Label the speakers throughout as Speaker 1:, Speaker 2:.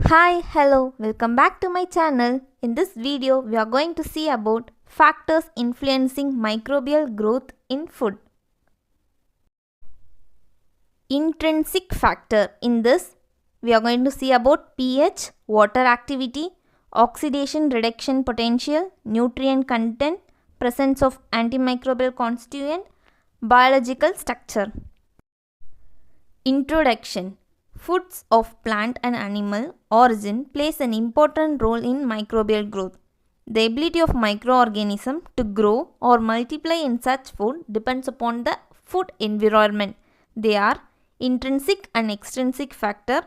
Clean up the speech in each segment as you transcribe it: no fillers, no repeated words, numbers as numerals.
Speaker 1: Hi, hello, welcome back to my channel. In this video, we are going to see about factors influencing microbial growth in food. Intrinsic factor. In this, we are going to see about pH, water activity, oxidation reduction potential, nutrient content, presence of antimicrobial constituent, biological structure. Introduction. Foods of plant and animal origin plays an important role in microbial growth. The ability of microorganisms to grow or multiply in such food depends upon the food environment. They are intrinsic and extrinsic factor.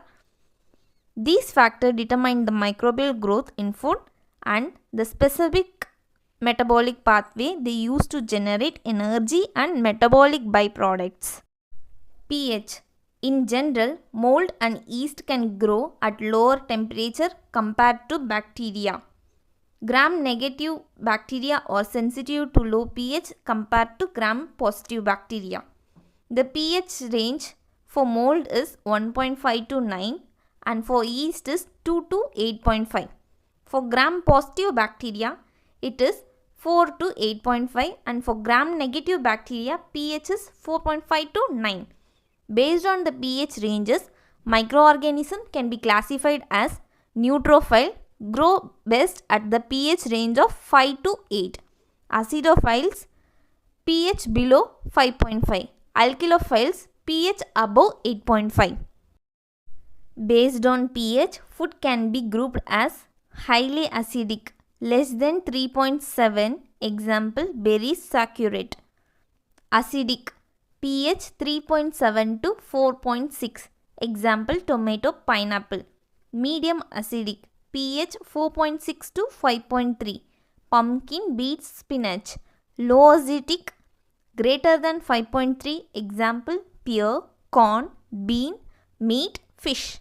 Speaker 1: These factors determine the microbial growth in food and the specific metabolic pathway they use to generate energy and metabolic byproducts. pH. In general, mold and yeast can grow at lower temperature compared to bacteria. Gram-negative bacteria are sensitive to low pH compared to gram-positive bacteria. The pH range for mold is 1.5 to 9 and for yeast is 2 to 8.5. For gram-positive bacteria, it is 4 to 8.5 and for gram-negative bacteria, pH is 4.5 to 9. Based on the pH ranges, microorganisms can be classified as neutrophile, grow best at the pH range of 5 to 8. Acidophiles, pH below 5.5. Alkalophiles, pH above 8.5. Based on pH, food can be grouped as highly acidic, less than 3.7, example berries saccharate. Acidic, pH 3.7 to 4.6, example tomato, pineapple. Medium acidic, pH 4.6 to 5.3, pumpkin, beets, spinach. Low acidic, greater than 5.3, example pear, corn, bean, meat, fish.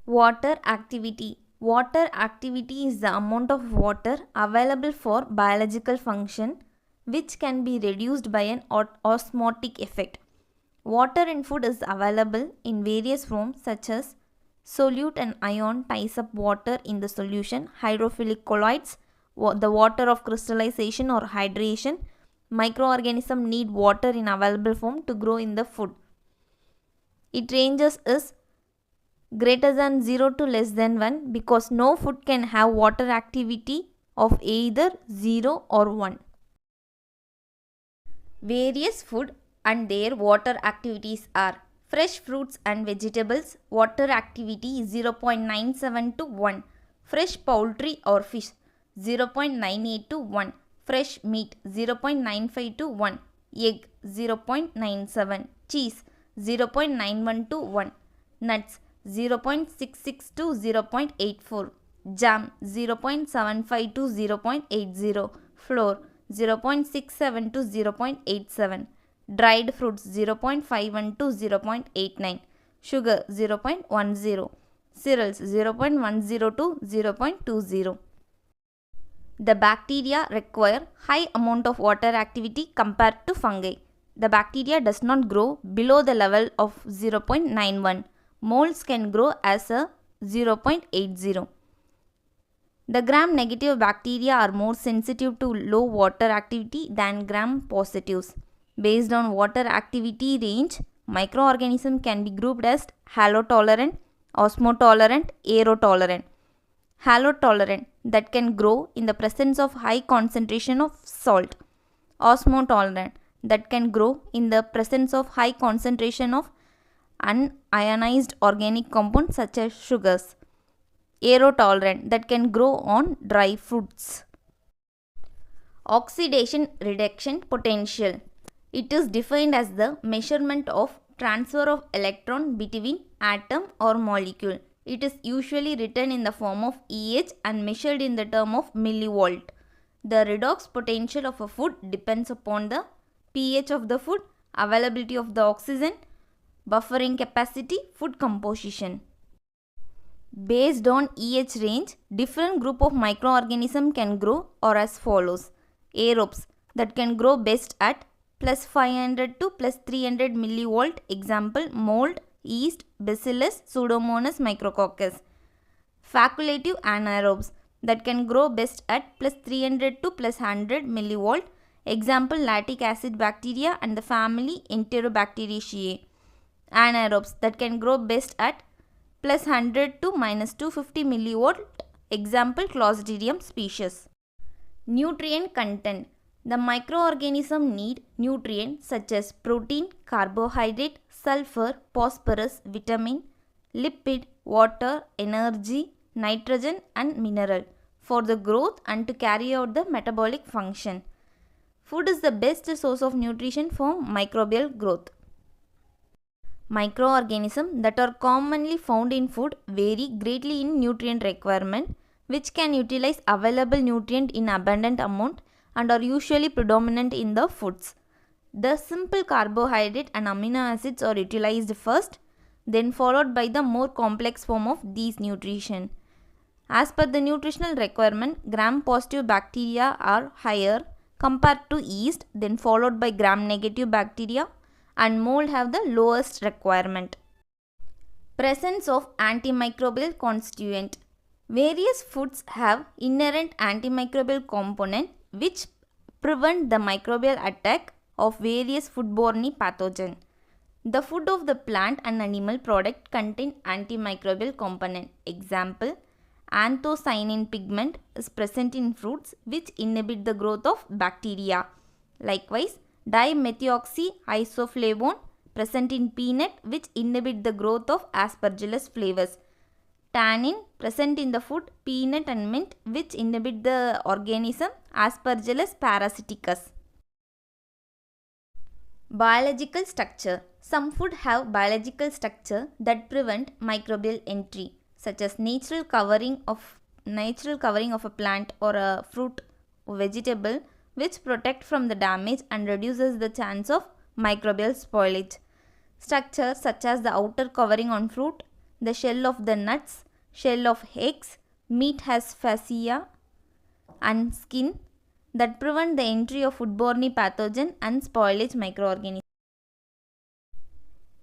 Speaker 1: Water activity. Water activity is the amount of water available for biological function which can be reduced by an osmotic effect. Water in food is available in various forms such as solute and ion ties up water in the solution, hydrophilic colloids, the water of crystallization or hydration. Microorganisms need water in available form to grow in the food. It ranges is greater than 0 to less than 1 because no food can have water activity of either 0 or 1. Various food and their water activities are fresh fruits and vegetables, water activity is 0.97 to 1. Fresh poultry or fish, 0.98 to 1. Fresh meat, 0.95 to 1. Egg, 0.97. Cheese, 0.91 to 1. Nuts, 0.66 to 0.84. Jam, 0.75 to 0.80. Flour, 0.67 to 0.87. Dried fruits 0.51 to 0.89. Sugar 0.10. Cereals 0.10 to 0.20. The bacteria require high amount of water activity compared to fungi. The bacteria does not grow below the level of 0.91. Molds can grow as a 0.80. The gram-negative bacteria are more sensitive to low water activity than gram-positives. Based on water activity range, microorganisms can be grouped as halotolerant, osmotolerant, aerotolerant. Halotolerant, that can grow in the presence of high concentration of salt. Osmotolerant, that can grow in the presence of high concentration of unionized organic compounds such as sugars. Aerotolerant, that can grow on dry fruits. Oxidation reduction potential. It is defined as the measurement of transfer of electron between atom or molecule. It is usually written in the form of EH and measured in the term of millivolt. The redox potential of a food depends upon the pH of the food, availability of the oxygen, buffering capacity, food composition. Based on EH range, different group of microorganisms can grow or as follows. Aerobes, that can grow best at plus 500 to plus 300 millivolt, example mold, yeast, bacillus, pseudomonas, micrococcus. Facultative anaerobes that can grow best at plus 300 to plus 100 millivolt. Example, lactic acid bacteria and the family Enterobacteriaceae. Anaerobes that can grow best at plus 100 to minus 250 millivolt. Example, Clostridium species. Nutrient content. The microorganism need nutrients such as protein, carbohydrate, sulfur, phosphorus, vitamin, lipid, water, energy, nitrogen and mineral for the growth and to carry out the metabolic function. Food is the best source of nutrition for microbial growth. Microorganisms that are commonly found in food vary greatly in nutrient requirement, which can utilize available nutrient in abundant amount and are usually predominant in the foods. The simple carbohydrate and amino acids are utilized first, then followed by the more complex form of these nutrition. As per the nutritional requirement, gram-positive bacteria are higher compared to yeast, then followed by gram-negative bacteria, and mold have the lowest requirement. Presence of antimicrobial constituent. Various foods have inherent antimicrobial component which prevent the microbial attack of various foodborne pathogens. The food of the plant and animal product contain antimicrobial component. Example, anthocyanin pigment is present in fruits which inhibit the growth of bacteria. Likewise, dimethoxyisoflavone present in peanut which inhibit the growth of aspergillus flavus. Tannin present in the food peanut and mint which inhibit the organism Aspergillus parasiticus. Biological structure. Some food have biological structure that prevent microbial entry, such as natural covering of a plant or a fruit or vegetable, which protect from the damage and reduces the chance of microbial spoilage. Structures such as the outer covering on fruit, the shell of the nuts, shell of eggs, meat has fascia and skin that prevent the entry of foodborne pathogen and spoilage microorganisms.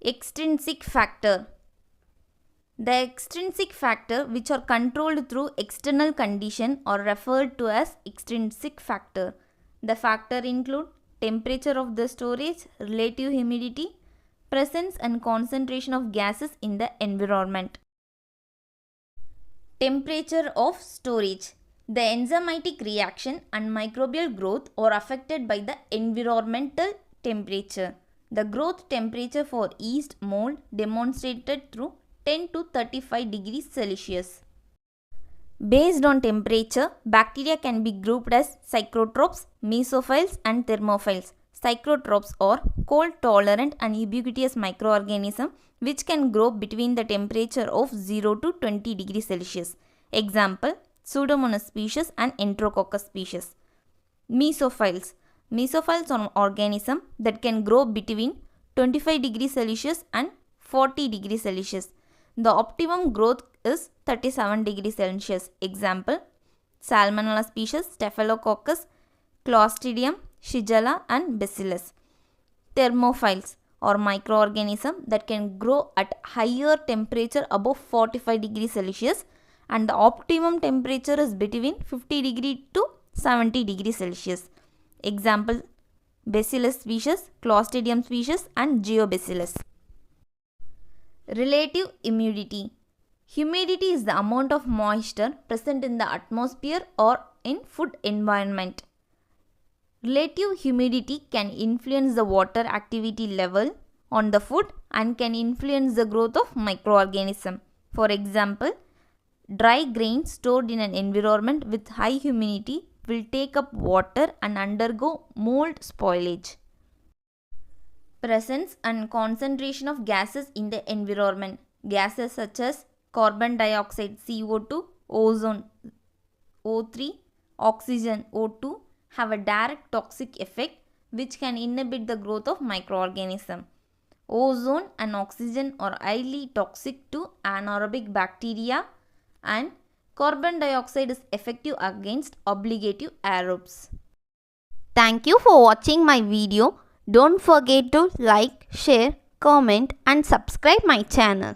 Speaker 1: Extrinsic factor. The extrinsic factor which are controlled through external condition are referred to as extrinsic factor. The factor include temperature of the storage, relative humidity, presence and concentration of gases in the environment. Temperature of storage. The enzymatic reaction and microbial growth are affected by the environmental temperature. The growth temperature for yeast mold demonstrated through 10 to 35 degrees Celsius. Based on temperature, bacteria can be grouped as psychrotrophs, mesophiles and thermophiles. Psychrotrophs are cold tolerant and ubiquitous microorganisms which can grow between the temperature of 0 to 20 degrees Celsius. Example, Pseudomonas species and Enterococcus species. Mesophiles. Mesophiles are organisms that can grow between 25 degrees Celsius and 40 degrees Celsius. The optimum growth is 37 degrees Celsius. Example, Salmonella species, Staphylococcus, Clostridium, Shigella and Bacillus. Thermophiles or microorganisms that can grow at higher temperature above 45 degrees Celsius and the optimum temperature is between 50 degree to 70 degrees Celsius. Example, Bacillus species, Clostridium species and Geobacillus. Relative humidity. Humidity is the amount of moisture present in the atmosphere or in food environment. Relative humidity can influence the water activity level on the food and can influence the growth of microorganisms. For example, dry grains stored in an environment with high humidity will take up water and undergo mold spoilage. Presence and concentration of gases in the environment. Gases such as carbon dioxide CO2, ozone O3, oxygen O2 have a direct toxic effect which can inhibit the growth of microorganisms. Ozone and oxygen are highly toxic to anaerobic bacteria and carbon dioxide is effective against obligative aerobes. Thank you for watching my video. Don't forget to like, share comment and subscribe my channel.